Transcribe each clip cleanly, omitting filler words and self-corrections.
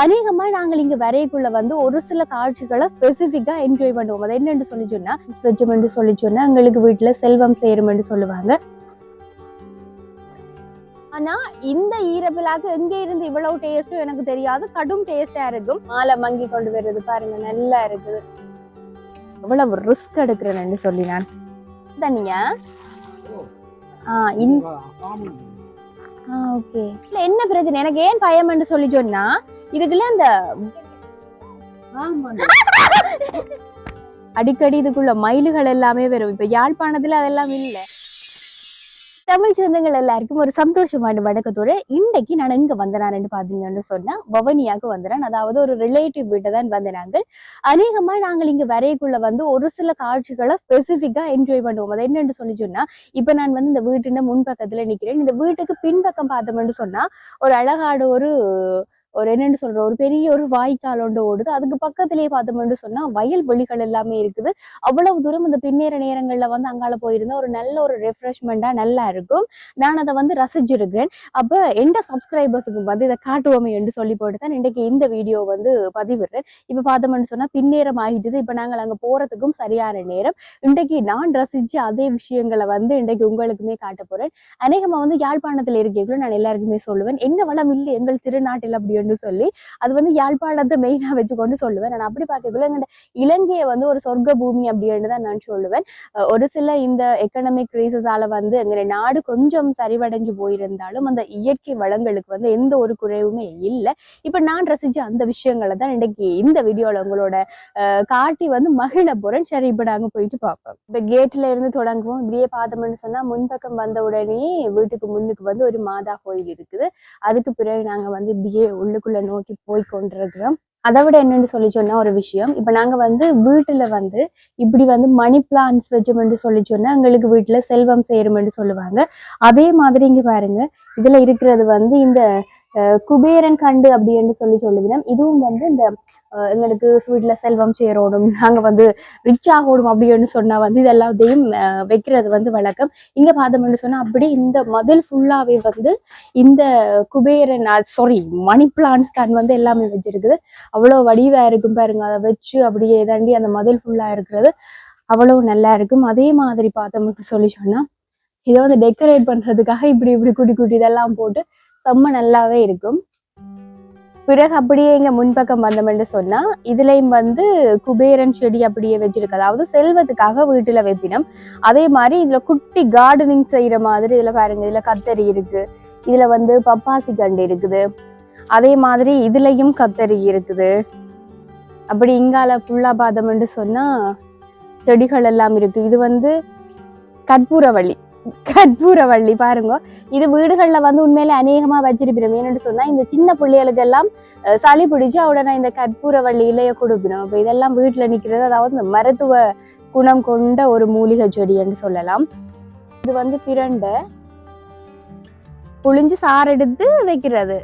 அநேகமா நாங்கள் இங்க வரைக்குள்ள வந்து ஒரு சில காட்சிகளை ஸ்பெசிபிக்கா என்ஜாய் பண்ணுவோம். அது என்னன்னு சொல்லி சொன்னா ஸ்வெஜ்மெண்ட் சொல்லி சொன்னா எங்களுக்கு வீட்டுல செல்வம் சேரும்னு சொல்லுவாங்க. ஆனா இந்த ஈரப்பிலாக்கு எங்க இருந்து இவ்வளவு டேஸ்டும் எனக்கு தெரியாது. கடும் டேஸ்டா இருக்கும். மாலை மங்கி கொண்டு வர்றது பாருங்க, நல்லா இருக்குது. எவ்வளவு ரிஸ்க் எடுக்கிறேன்னு சொல்லி நான் தனியா ஓகே. இல்ல என்ன பிரச்சனை, எனக்கு ஏன் பயம்னு சொல்லி சொன்னா இதுக்குள்ள அந்த அடிக்கடி இதுக்குள்ள மயில்கள் எல்லாமே வரும். இப்ப யாழ்ப்பாணத்துல அதெல்லாம் இல்ல. தமிழ் சொந்தங்கள் எல்லாருக்கும் ஒரு சந்தோஷமான வணக்கத்தோட இன்னைக்கு நான் எங்க வந்தேன்னு பாத்தீங்கன்னு சொன்னா வவனியாவுக்கு வந்தேன். அதாவது ஒரு ரிலேட்டிவ் வீட்டை தான் வந்தேனாங்க. அநேகமா நாங்கள் இங்க வரைக்குள்ள வந்து ஒரு சில காட்சிகளை ஸ்பெசிபிக்கா என்ஜாய் பண்ணுவோம். அது என்னன்னு சொல்லி சொன்னா இப்ப நான் வந்து இந்த வீட்டுல முன்பக்கத்துல நிக்கிறேன். இந்த வீட்டுக்கு பின்பக்கம் பார்த்தோம்னு சொன்னா ஒரு அழகான ஒரு என்னன்னு சொல்ற ஒரு பெரிய ஒரு வாய்க்கால் ஒன்று ஓடுது. அதுக்கு பக்கத்திலேயே பார்த்தோம்னு சொன்னா வயல் வெளிகள் எல்லாமே இருக்குது. அவ்வளவு தூரம் இந்த பின்னேற நேரங்கள்ல வந்து அங்கால போயிருந்தா ஒரு நல்ல ஒரு ரெஃப்ரெஷ்மெண்டா நல்லா இருக்கும். நான் அதை வந்து ரசிச்சிருக்கிறேன். அப்ப எந்த சப்ஸ்கிரைபர்ஸுக்கு வந்து இதை காட்டுவோமே என்று சொல்லி போட்டுதான் இன்றைக்கு இந்த வீடியோ வந்து பதிவிடுறேன். இப்ப பார்த்தோம்னு சொன்னா பின்னேறம் ஆகிட்டுது. இப்ப நாங்கள் அங்க போறதுக்கும் சரியான நேரம். இன்றைக்கு நான் ரசிச்சு அதே விஷயங்களை வந்து இன்றைக்கு உங்களுக்குமே காட்ட போறேன். அநேகமா வந்து யாழ்ப்பாணத்துல இருக்கீங்களோ நான் எல்லாருக்குமே சொல்லுவேன், என்ன வளம் இல்லை எங்கள் திருநாட்டில் அப்படின்னு சொல்லி அது வந்து யாழ்ப்பாணத்தை மெயினா வச்சுக்கொண்டு சொல்லுவேன். நான் அப்படி பார்க்கக்குள்ள எங்க இலங்கையை வந்து ஒரு சொர்க்க பூமி அப்படின்னு தான் நான் சொல்லுவேன். ஒரு சில இந்த எக்கனாமிக் ரீசஸால வந்து எங்க நாடு கொஞ்சம் சரிவடைஞ்சு போயிருந்தாலும் அந்த இயற்கை வளங்களுக்கு வந்து எந்த ஒரு குறைவுமே இல்லை. இப்ப நான் ரசிச்ச அந்த விஷயங்களை தான் இன்னைக்கு இந்த வீடியோல உங்களோட காட்டி வந்து மகிழ போறேன். சரி, இப்ப நாங்க போயிட்டு பார்ப்போம். இப்ப கேட்ல இருந்து தொடங்குவோம். இப்படியே பார்த்தோம்னு சொன்னா முன்பக்கம் வந்த உடனே வீட்டுக்கு முன்னுக்கு வந்து ஒரு மாதா கோயில் இருக்குது. அதுக்கு பிறகு நாங்க வந்து இப்படியே உள்ளுக்குள்ள நோக்கி போய் கொண்டிருக்கிறோம். அதை விட என்னன்னு சொல்லி சொன்னா ஒரு விஷயம், இப்ப நாங்க வந்து வீட்டுல வந்து இப்படி வந்து மணி பிளான்ஸ் வச்சோம்னு சொல்லி சொன்னா எங்களுக்கு வீட்டுல செல்வம் சேரும்னு சொல்லுவாங்க. அதே மாதிரி இங்க பாருங்க, இதுல இருக்கிறது வந்து இந்த குபேரன் கண்டு அப்படின்னு சொல்லி சொல்லுகிறோம். இதுவும் வந்து இந்த எங்களுக்கு வீட்டுல செல்வம் சேரோடும், நாங்க வந்து ரிச் ஆகணும் அப்படின்னு சொன்னா வந்து இதெல்லாத்தையும் வைக்கிறது வந்து வழக்கம். இங்க பார்த்தோம்னு சொன்னா அப்படி இந்த மதில் ஃபுல்லாவே வந்து இந்த குபேரன் மணி பிளான்ஸ் தான் வந்து எல்லாமே வச்சிருக்குது. அவ்வளவு வடிவா இருக்கும் பாருங்க. அதை வச்சு அப்படியே தாண்டி அந்த மதில் ஃபுல்லா இருக்கிறது அவ்வளவு நல்லா இருக்கும். அதே மாதிரி பார்த்தோம்னு சொல்லி சொன்னா இதை வந்து டெக்கரேட் பண்றதுக்காக இப்படி இப்படி குட்டி குட்டி இதெல்லாம் போட்டு செம்ம நல்லாவே இருக்கும். பிறகு அப்படியே இங்க முன்பக்கம் வந்தோம்னு சொன்னா இதுலயும் வந்து குபேரன் செடி அப்படியே வச்சிருக்கு. அதாவது செல்வத்துக்காக வீட்டுல வைப்பினம். அதே மாதிரி இதுல குட்டி கார்டனிங் செய்யற மாதிரி இதுல பாருங்க, இதுல கத்தரி இருக்கு, இதுல வந்து பப்பாசி கண்டு இருக்குது. அதே மாதிரி இதுலயும் கத்தரி இருக்குது. அப்படி இங்கால ஃபுல்லா பார்த்தோம்னு சொன்னா செடிகள் எல்லாம் இருக்கு. இது வந்து கற்பூரவள்ளி பாருங்க. இது வீடுகள்ல வந்து உண்மையில அநேகமா வச்சிருப்போம். ஏன்னு சொன்னா இந்த சின்ன பிள்ளைகளுக்கு எல்லாம் சளி பிடிச்சு உடனே இந்த கற்பூரவள்ளி இலைய கொடுக்கணும். அப்ப இதெல்லாம் வீட்டுல நிக்கிறது, அதாவது இந்த மருத்துவ குணம் கொண்ட ஒரு மூலிகை செடி என்று சொல்லலாம். இது வந்து பிரண்டை புளிஞ்சு சாறு எடுத்து வைக்கிறது.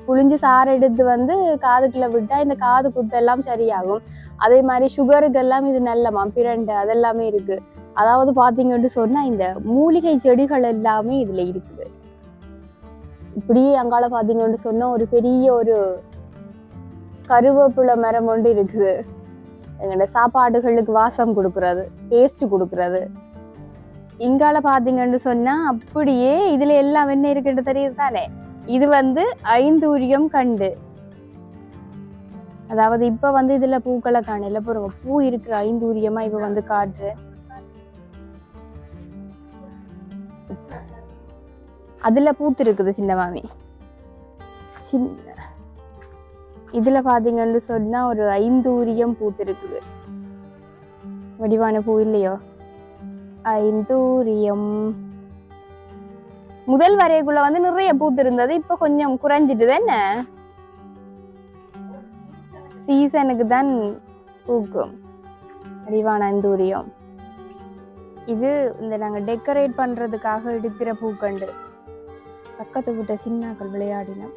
புளிஞ்சு சாறு எடுத்து வந்து காதுக்குள்ள விட்டா இந்த காது குத்தெல்லாம் சரியாகும். அதே மாதிரி சுகருக்கு எல்லாம் இது நல்லமா பிரண்டை அதெல்லாமே இருக்கு. அதாவது பாத்தீங்கன்னு சொன்னா இந்த மூலிகை செடிகள் எல்லாமே இதுல இருக்குது. இப்படியே அங்கால பாத்தீங்கன்னு சொன்னா ஒரு பெரிய ஒரு கருவேப்பிலை மரம் ஒன்று இருக்குது. எங்கட சாப்பாடுகளுக்கு வாசம் கொடுக்கறது, டேஸ்ட் கொடுக்கறது. இங்கால பாத்தீங்கன்னு சொன்னா அப்படியே இதுல எல்லாம் என்ன இருக்குன்னு தெரியுது தானே. இது வந்து ஐந்தூரியம் கண்டு. அதாவது இப்ப வந்து இதுல பூக்களை காணல, பூ இருக்கிற ஐந்தூரியமா இப்ப வந்து காற்று. அதுல பூத்து இருக்குது சின்ன மாமி. இதுல பாத்தீங்கன்னு சொன்னா ஒரு ஐந்தூரியம் பூத்து இருக்குது. வடிவான பூ இல்லையோ ஐந்தூரியம். முதல் வரைக்குள்ள வந்து நிறைய பூத்து இருந்தது, இப்ப கொஞ்சம் குறைஞ்சிட்டுது. என்ன சீசனுக்கு தான் பூக்கும் வடிவான ஐந்தூரியம். இது இந்த நாங்க டெக்கரேட் பண்றதுக்காக எடுக்கிற பூக்கண்டு. பக்கத்து விட்ட சின்னாக்கள் விளையாடினோம்.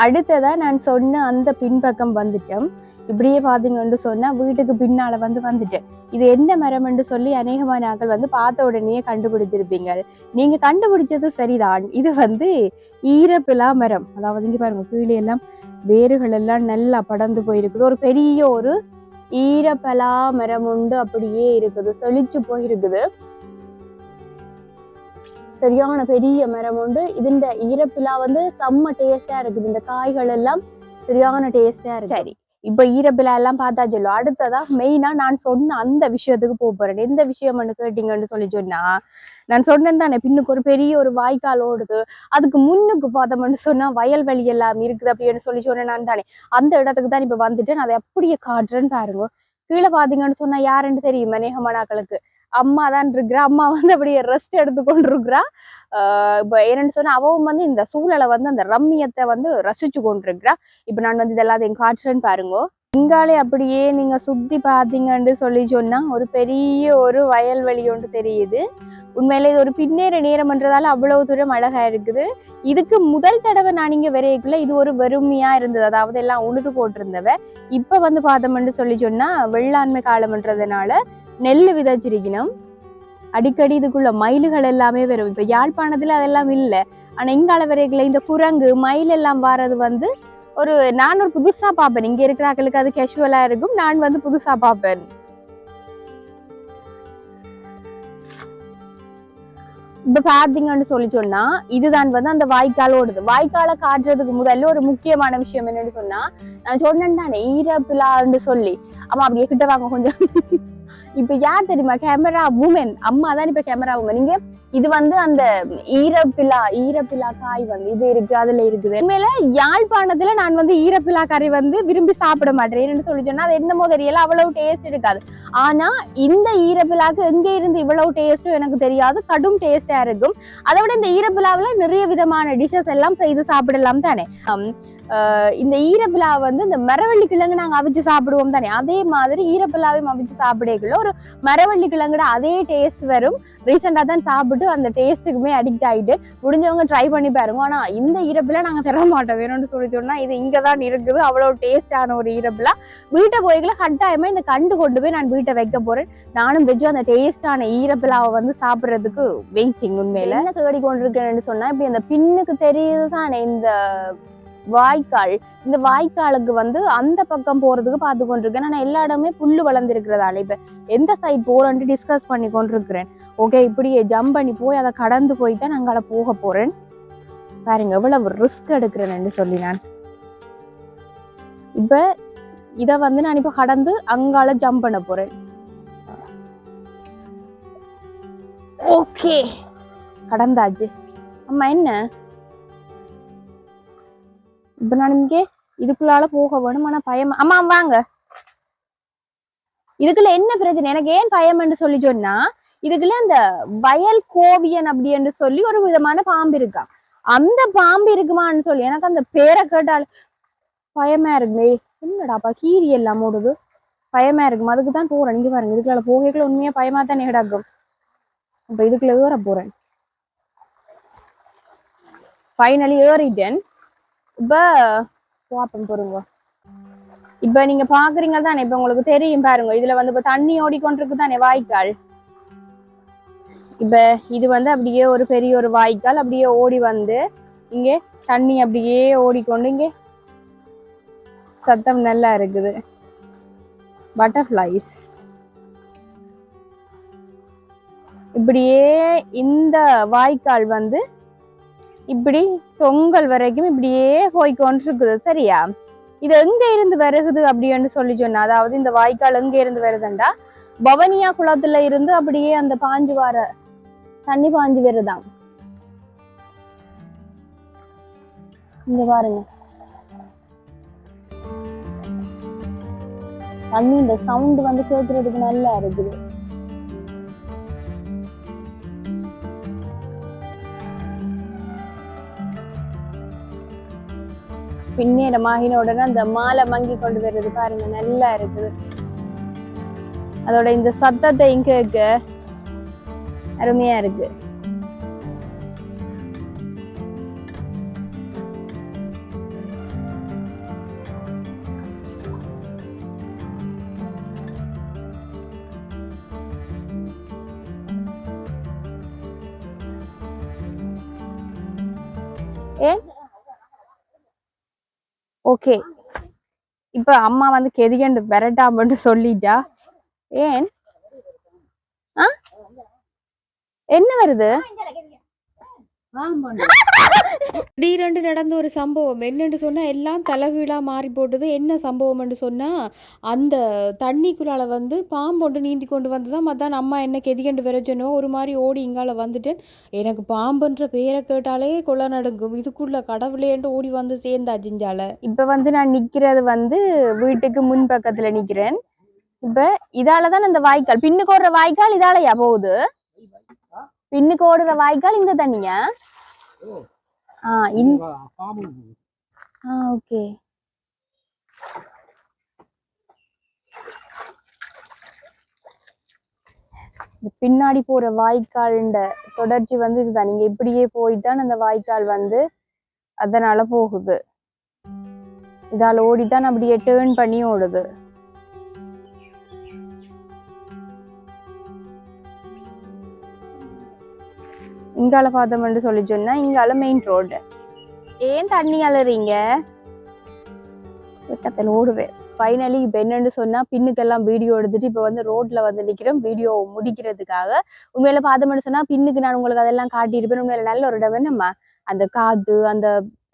அடுத்ததா நான் சொன்ன அந்த பின்பக்கம் வந்துட்டோம். இப்படியே பாத்தீங்கன்னு சொன்னா வீட்டுக்கு பின்னால வந்துட்டேன். இது என்ன மரம் என்று சொல்லி அநேகமான ஆக்கள் வந்து பார்த்த உடனே கண்டுபிடிச்சிருப்பீங்க. நீங்க கண்டுபிடிச்சது சரிதான். இது வந்து ஈரப்பிலா மரம். அதாவது இங்க பாருங்க, கீழே எல்லாம் வேர்கள் எல்லாம் நல்லா படர்ந்து போயிருக்குது. ஒரு பெரிய ஒரு ஈரப்பலா மரம் உண்டு அப்படியே இருக்குது, செழிச்சு போயிருக்குது. சரியான பெரிய மரம் உண்டு. இந்த ஈரப்பிலா வந்து செம்ம டேஸ்டா இருக்குது. இந்த காய்கள் எல்லாம் சரியான டேஸ்டா இருக்கு. சரி, இப்ப ஈரப்பிலா எல்லாம் பார்த்தா சொல்லும். அடுத்ததா மெயினா நான் சொன்ன அந்த விஷயத்துக்கு போறேன். எந்த விஷயம்னு கேட்டீங்கன்னு சொன்னா, நான் சொன்னேன் தானே பின்னுக்கு ஒரு பெரிய ஒரு வாய்க்கால் ஓடுது, அதுக்கு முன்னுக்கு பார்த்தோம்னு சொன்னா வயல்வெளி எல்லாம் இருக்குது அப்படின்னு சொன்னேன் நான் தானே. அந்த இடத்துக்கு தான் இப்ப வந்துட்டு நான் அதை அப்படியே காட்டுறேன்னு பாருங்க. கீழே பாத்தீங்கன்னு சொன்னா யாருன்னு தெரியும், நேகமனாக்களுக்கு அம்மா தான் இருக்கிறா. அம்மா வந்து அப்படியே ரெஸ்ட் எடுத்து கொண்டு இருக்கிறா. இப்ப என்னன்னு சொன்னா அவவும் வந்து இந்த சூழலை வந்து அந்த ரம்மியத்தை வந்து ரசிச்சு கொண்டிருக்கிறா. இப்ப நான் வந்து இதெல்லாம் காட்டுறேன்னு பாருங்க. இங்காலே அப்படியே நீங்க சுத்தி பாத்தீங்கன்னு சொன்னா ஒரு பெரிய ஒரு வயல்வெளி ஒன்று தெரியுது. உண்மையில இது ஒரு பின்னேற நேரம்ன்றதால அவ்வளவு தூரம் அழகா இருக்குது. இதுக்கு முதல் தடவை நான் இங்க வரையக்குள்ள இது ஒரு வெறுமையா இருந்தது, அதாவது எல்லாம் உழுது போட்டிருந்தவ. இப்ப வந்து பார்த்தோம்னு சொன்னா வெள்ளாண்மை காலம்ன்றதுனால நெல்லு விதைச்சிருக்கணும். அடிக்கடி இதுக்குள்ள மயில்கள் எல்லாமே வரும். இப்ப யாழ்ப்பாணத்துல அதெல்லாம் இல்லை. ஆனா இங்கால வரைக்குள்ள இந்த குரங்கு மயில் எல்லாம் வாரது வந்து நான் ஒரு புதுசா பார்ப்பேன். இங்க இருக்கிறாக்களுக்கு அது கேஷுவலா இருக்கும், நான் வந்து புதுசா பார்ப்பேன். இப்ப பாத்தீங்கன்னு சொன்னா இதுதான் வந்து அந்த வாய்க்கால் ஓடுது. வாய்க்காலை காட்டுறதுக்கு முதல்ல ஒரு முக்கியமான விஷயம் என்னன்னு சொன்னா, நான் சொன்னேன் தானே ஈரப்பிலான்னு சொல்லி. ஆமா, அப்படியே கிட்ட வாங்க கொஞ்சம். இப்ப யார் தெரியுமா கேமரா உமன்? அம்மா தான் இப்ப கேமரா உமன். நீங்க இது வந்து அந்த ஈரப்பிலா காய் வந்து இது இருக்கு, அதுல இருக்குது. உண்மையில யாழ்ப்பாணத்துல நான் வந்து ஈரப்பிலா கறி வந்து விரும்பி சாப்பிட மாட்டேன் சொன்னா அது என்னமோ தெரியல, அவ்வளவு டேஸ்ட் இருக்காது. ஆனா இந்த ஈரப்பிலாக்கு எங்க இருந்து இவ்வளவு டேஸ்டும் எனக்கு தெரியாது, கடும் டேஸ்டா இருக்கும். அதை விட இந்த ஈரப்பிலாவில நிறைய விதமான டிஷஸ் எல்லாம் செய்து சாப்பிடலாம் தானே. இந்த ஈரப்பிலா வந்து இந்த மரவள்ளி கிழங்கு நாங்க அவிச்சு சாப்பிடுவோம் தானே, அதே மாதிரி ஈரப்பிலாவையும் அவிச்சு சாப்பிடக்குள்ள ஒரு மரவள்ளி கிழங்குட அதே டேஸ்ட் வரும். ரீசெண்டா தான் சாப்பிட்டு அந்த டேஸ்ட்டுக்குமே அடிக்ட் ஆயிட்டு, முடிஞ்சவங்க ட்ரை பண்ணி பாருங்க. ஆனா இந்த ஈரப்பிலா நாங்க தர மாட்டோம், வேணும்னு சொன்னா இது இங்கதான் இருக்குது. அவ்வளவு டேஸ்டான ஒரு ஈரப்பிலா. வீட்டை போய்க்குள்ள கட்டாயமா இந்த கண்டு கொண்டு போய் நான் வீட்டை வைக்க போறேன். நானும் வெஜ்ஜு அந்த டேஸ்டான ஈரப்பிலாவை வந்து சாப்பிடுறதுக்கு வெயிட்டிங். உண்மையில என்ன தேடி கொண்டிருக்கேன்னு சொன்னா, இப்படி அந்த பின்னுக்கு தெரியுது தானே இந்த வாய்க்கால். இந்த வாய்க்காலுக்கு வந்து அந்த பக்கம் போறதுக்கு பார்த்து கொண்டிருக்கேன். நான் எல்லா இடமே புல்லு வளர்ந்துருக்கிறதால இப்ப எந்த சைட் போறேன்ட்டு டிஸ்கஸ் பண்ணி கொண்டிருக்கிறேன். ஓகே, இப்படியே ஜம்ப் பண்ணி போய் அதை கடந்து போய்தான் அங்கால போக போறேன். பாருங்க எவ்வளவு ரிஸ்க் எடுக்கிறேன்னு சொல்லி. நான் இப்ப இத வந்து நான் இப்ப கடந்து அங்கால ஜம்ப் பண்ண போறேன். ஓகே, கடந்தாச்சு. அம்மா என்ன இப்ப நான் இங்கே இதுக்குள்ளால போக வேணும், ஆனா பயம். அம்மா வாங்க, இதுக்குள்ள என்ன பிரச்சனை? எனக்கு ஏன் பயம் என்று சொல்லி சொன்னா, இதுக்குள்ள அந்த வயல் கோவியன் அப்படி என்று சொல்லி ஒரு விதமான பாம்பு இருக்கா. அந்த பாம்பு இருக்குமான்னு சொல்லி எனக்கு அந்த பேரை கேட்டால் பயமா இருக்குமே. என்னடாப்பா கீரி எல்லாம் ஓடுது, பயமா இருக்கும். அதுக்கு தான் போறேன். இங்க பாருங்க, இதுக்குள்ள போகைக்குள்ள உண்மையா பயமா தான் கிடக்கும். இப்ப இதுக்குள்ள ஏற போறேன். ஃபைனலி ஏறிட்டேன். இப்ப பாப்போம் பொறுங்க. இப்ப நீங்க பாக்குறீங்க தானே, இப்ப உங்களுக்கு தெரியும் பாருங்க, இதுல வந்து இப்ப தண்ணி ஓடிக்கொண்டிருக்கு தானே வாய்க்கால். இப்ப இது வந்து அப்படியே ஒரு பெரிய ஒரு வாய்க்கால் அப்படியே ஓடி வந்து இங்கே தண்ணி அப்படியே ஓடிக்கொண்டு இங்கே சத்தம் நல்லா இருக்குது. பட்டர்ஃப்ளைஸ் இப்படியே இந்த வாய்க்கால் வந்து இப்படி தொங்கல் வரைக்கும் இப்படியே போய்கொண்டிருக்குது. சரியா? இது எங்க இருந்து வருகுது அப்படின்னு சொல்லி சொன்னா, அதாவது இந்த வாய்க்கால் எங்க இருந்து வருதுண்டா பவனியா குளத்துல இருந்து அப்படியே அந்த பாஞ்சு வார தண்ணி பாஞ்சு வருதான். இங்க பாருங்க தண்ணி, இந்த சவுண்ட் வந்து கேட்கறதுக்கு நல்லா இருக்குது. பின்னேரமாகின உடனே அந்த மாலை மங்கி கொண்டு வர்றது பாருங்க நல்லா இருக்குது. அதோட இந்த சத்தத்தை கேட்க அருமையா இருக்கு. ஓகே இப்ப அம்மா வந்து கெதிகண்டு விரட்டாமன்னு சொல்லிட்டா. ஏன் என்ன வருது? திடீரென்று நடந்த ஒரு சம்பவம் என்னென்று சொன்னால் எல்லாம் தலைகீழாக மாறி போட்டது. என்ன சம்பவம்னு சொன்னால் அந்த தண்ணிக்குள்ளால் வந்து பாம்பொண்டு நீந்தி கொண்டு வந்து தான் மத்தான் அம்மா என்ன கெதிகண்டு விரைச்சனோ ஒரு மாதிரி ஓடி இங்கால வந்துட்டேன். எனக்கு பாம்புன்ற பேரை கேட்டாலே கொள்ள நடுங்கும். இதுக்குள்ள கடவுளேன்ட்டு ஓடி வந்து சேர்ந்தா ஜிஞ்சால. இப்ப வந்து நான் நிக்கிறது வந்து வீட்டுக்கு முன் பக்கத்துல நிக்கிறேன். இப்ப இதாலதான் அந்த வாய்க்கால் பின்னுக்கு ஓடுற வாய்க்கால் இதாலயா போகுது? பின்னுக்கு ஓடுற வாய்க்கால் இந்த தண்ணியா? ஓகே. பின்னாடி போற வாய்க்கால் தொடர்ச்சி வந்து இதுதான். நீங்க இப்படியே போயிட்டான் அந்த வாய்க்கால் வந்து அதனால போகுது. இதால ஓடித்தான் அப்படியே டேர்ன் பண்ணி ஓடுது. இங்கால பார்த்தோம்னு சொல்லி சொன்னா இங்கால மெயின் ரோடு. ஏன் தண்ணி அலறீங்க? ஓடுவேன். ஃபைனலி இப்ப என்னன்னு சொன்னா பின்னுக்கெல்லாம் வீடியோ எடுத்துட்டு இப்ப வந்து ரோட்ல வந்து நிக்கிறோம் வீடியோ முடிக்கிறதுக்காக. உண்மையில பார்த்தோம்னு சொன்னா பின்னுக்கு நான் உங்களுக்கு அதெல்லாம் காட்டியிருப்பேன். உண்மையில நல்ல ஒரு இடம். என்னம்மா அந்த காத்து அந்த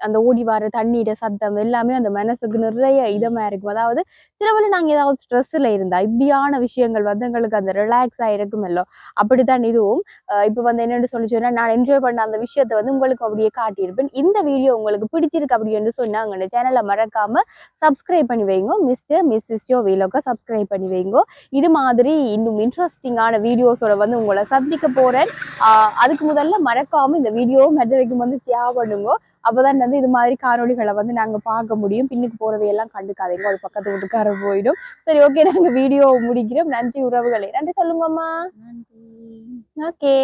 அந்த ஓடி வர தண்ணீர சத்தம் எல்லாமே அந்த மனசுக்கு நிறைய இதமா இருக்கும். அதாவது சிலவள நாங்க ஏதாவது ஸ்ட்ரெஸ்ல இருந்தா இப்படியான விஷயங்கள் வந்து எங்களுக்கு அந்த ரிலாக்ஸா இருக்குமல்லோ அப்படித்தான் இதுவும். இப்ப வந்து என்னன்னு சொல்லி சொன்னா நான் என்ஜாய் பண்ண அந்த விஷயத்த வந்து உங்களுக்கு அப்படியே காட்டியிருப்பேன். இந்த வீடியோ உங்களுக்கு பிடிச்சிருக்கு அப்படின்னு சொன்னாங்க சேனலை மறக்காம சப்ஸ்கிரைப் பண்ணி வைங்க. மிஸ்டர் மிஸ்ஸஸ் ஜோ வீலோக சப்ஸ்கிரைப் பண்ணி வைங்க. இது மாதிரி இன்னும் இன்ட்ரெஸ்டிங்கான வீடியோஸோட வந்து உங்களை சந்திக்க போறேன். அதுக்கு முதல்ல மறக்காம இந்த வீடியோ மெதவைக்கும் வந்து ஷேர் பண்ணுங்க. அப்பதான் வந்து இது மாதிரி காணொலிகளை வந்து நாங்க பார்க்க முடியும். பின்னுக்கு போறவையெல்லாம் கண்டுக்காதீங்க, ஒரு பக்கத்து வீட்டுக்கார போயிடும். சரி, ஓகே, நாங்க வீடியோ முடிக்கிறோம். நன்றி உறவுகளே. நன்றி சொல்லுங்கம்மா. ஓகே.